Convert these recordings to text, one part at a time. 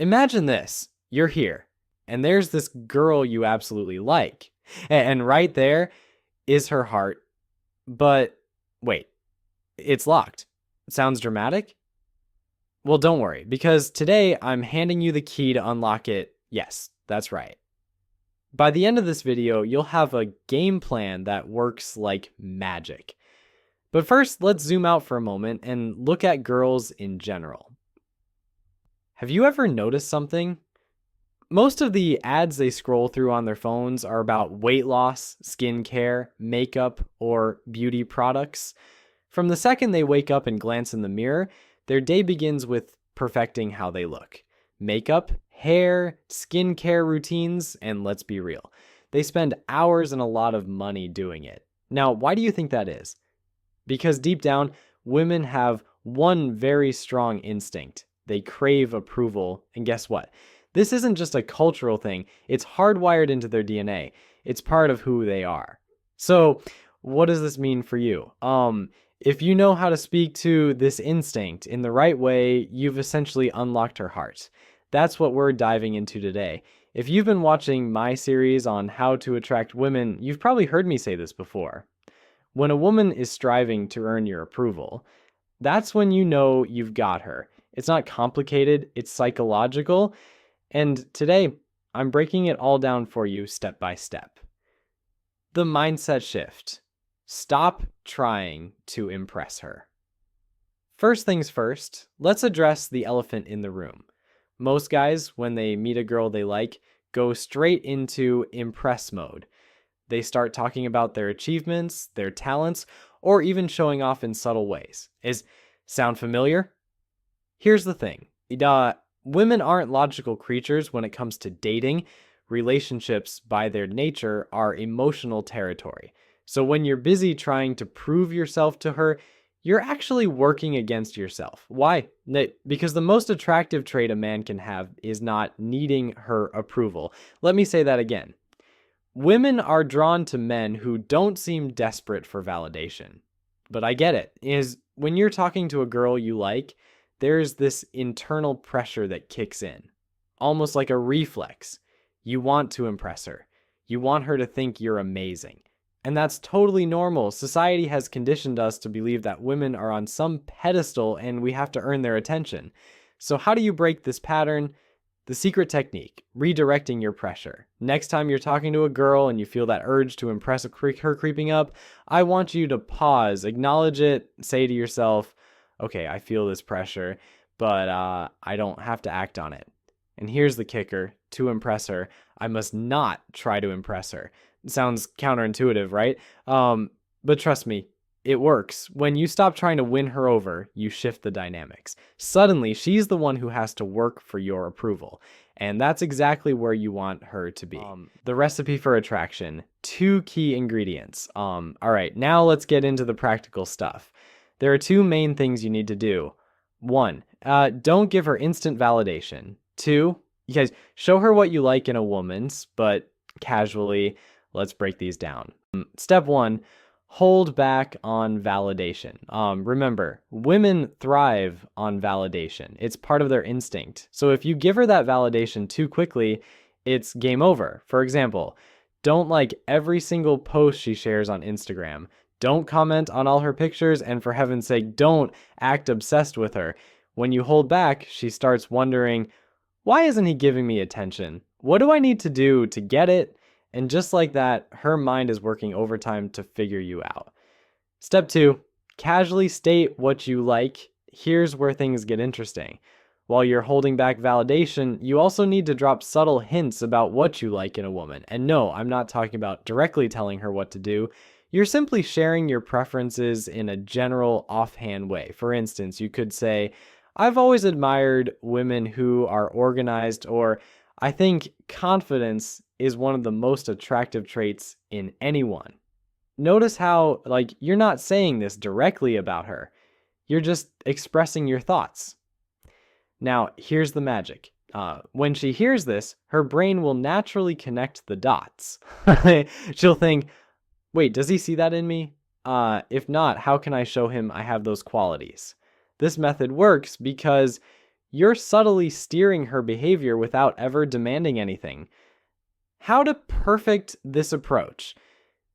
Imagine this. You're here, and there's this girl you absolutely like. And right there is her heart. But wait, it's locked. Sounds dramatic? Well, don't worry, because today I'm handing you the key to unlock it. Yes, that's right. By the end of this video, you'll have a game plan that works like magic. But first, let's zoom out for a moment and look at girls in general. Have you ever noticed something? Most of the ads they scroll through on their phones are about weight loss, skincare, makeup, or beauty products. From the second they wake up and glance in the mirror, their day begins with perfecting how they look. Makeup, hair, skincare routines, and let's be real, they spend hours and a lot of money doing it. Now, why do you think that is? Because deep down, women have one very strong instinct. They crave approval, and guess what? This isn't just a cultural thing. It's hardwired into their DNA. It's part of who they are. So, what does this mean for you? If you know how to speak to this instinct in the right way, you've essentially unlocked her heart. That's what we're diving into today. If you've been watching my series on how to attract women, you've probably heard me say this before. When a woman is striving to earn your approval, that's when you know you've got her. It's not complicated, it's psychological. And today, I'm breaking it all down for you step by step. The mindset shift. Stop trying to impress her. First things first, let's address the elephant in the room. Most guys, when they meet a girl they like, go straight into impress mode. They start talking about their achievements, their talents, or even showing off in subtle ways. Sound familiar? Here's the thing. Women aren't logical creatures when it comes to dating. Relationships, by their nature, are emotional territory. So when you're busy trying to prove yourself to her, you're actually working against yourself. Why? Because the most attractive trait a man can have is not needing her approval. Let me say that again. Women are drawn to men who don't seem desperate for validation. But I get it. When you're talking to a girl you like, there's this internal pressure that kicks in, almost like a reflex. You want to impress her. You want her to think you're amazing. And that's totally normal. Society has conditioned us to believe that women are on some pedestal and we have to earn their attention. So how do you break this pattern? The secret technique, redirecting your pressure. Next time you're talking to a girl and you feel that urge to impress her creeping up, I want you to pause, acknowledge it, say to yourself, okay, I feel this pressure, but I don't have to act on it. And here's the kicker. To impress her, I must not try to impress her. It sounds counterintuitive, right? But trust me, it works. When you stop trying to win her over, you shift the dynamics. Suddenly, she's the one who has to work for your approval. And that's exactly where you want her to be. The recipe for attraction, 2 key ingredients. All right, now let's get into the practical stuff. There are 2 main things you need to do. 1, don't give her instant validation. 2, you guys, show her what you like in a woman's, but casually. Let's break these down. Step 1, hold back on validation. Remember, women thrive on validation. It's part of their instinct. So if you give her that validation too quickly, it's game over. For example, don't like every single post she shares on Instagram. Don't comment on all her pictures, and for heaven's sake, don't act obsessed with her. When you hold back, she starts wondering, why isn't he giving me attention? What do I need to do to get it? And just like that, her mind is working overtime to figure you out. Step 2, casually state what you like. Here's where things get interesting. While you're holding back validation, you also need to drop subtle hints about what you like in a woman. And no, I'm not talking about directly telling her what to do. You're simply sharing your preferences in a general, offhand way. For instance, you could say, I've always admired women who are organized, or I think confidence is one of the most attractive traits in anyone. Notice how, you're not saying this directly about her. You're just expressing your thoughts. Now, here's the magic. When she hears this, her brain will naturally connect the dots. She'll think, wait, does he see that in me? If not, how can I show him I have those qualities? This method works because you're subtly steering her behavior without ever demanding anything. How to perfect this approach?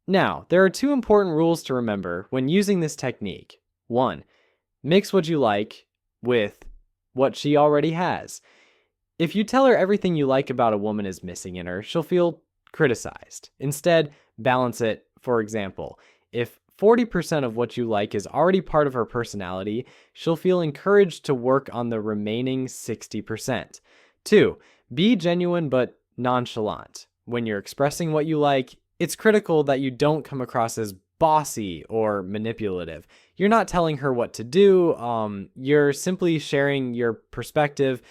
Now, there are two important rules to remember when using this technique. 1. Mix what you like with what she already has. If you tell her everything you like about a woman is missing in her, she'll feel criticized. Instead, balance it. For example, if 40% of what you like is already part of her personality, she'll feel encouraged to work on the remaining 60%. 2. Be genuine but nonchalant. When you're expressing what you like, it's critical that you don't come across as bossy or manipulative. You're not telling her what to do, you're simply sharing your perspective.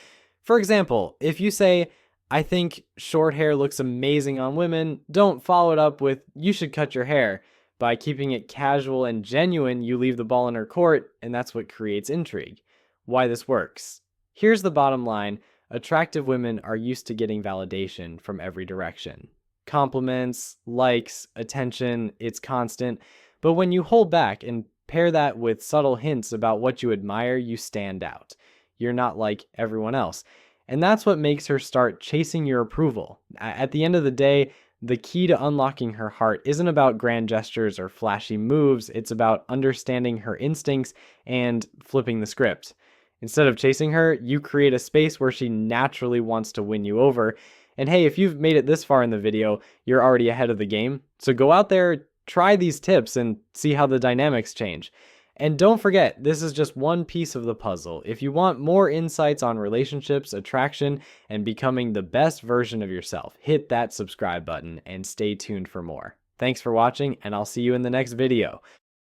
For example, if you say, I think short hair looks amazing on women, don't follow it up with, you should cut your hair. By keeping it casual and genuine, you leave the ball in her court, and that's what creates intrigue. Why this works. Here's the bottom line. Attractive women are used to getting validation from every direction. Compliments, likes, attention, it's constant. But when you hold back and pair that with subtle hints about what you admire, you stand out. You're not like everyone else. And that's what makes her start chasing your approval. At the end of the day, the key to unlocking her heart isn't about grand gestures or flashy moves. It's about understanding her instincts and flipping the script. Instead of chasing her, you create a space where she naturally wants to win you over. And hey, if you've made it this far in the video, you're already ahead of the game. So go out there, try these tips, and see how the dynamics change. And don't forget, this is just one piece of the puzzle. If you want more insights on relationships, attraction, and becoming the best version of yourself, hit that subscribe button and stay tuned for more. Thanks for watching, and I'll see you in the next video.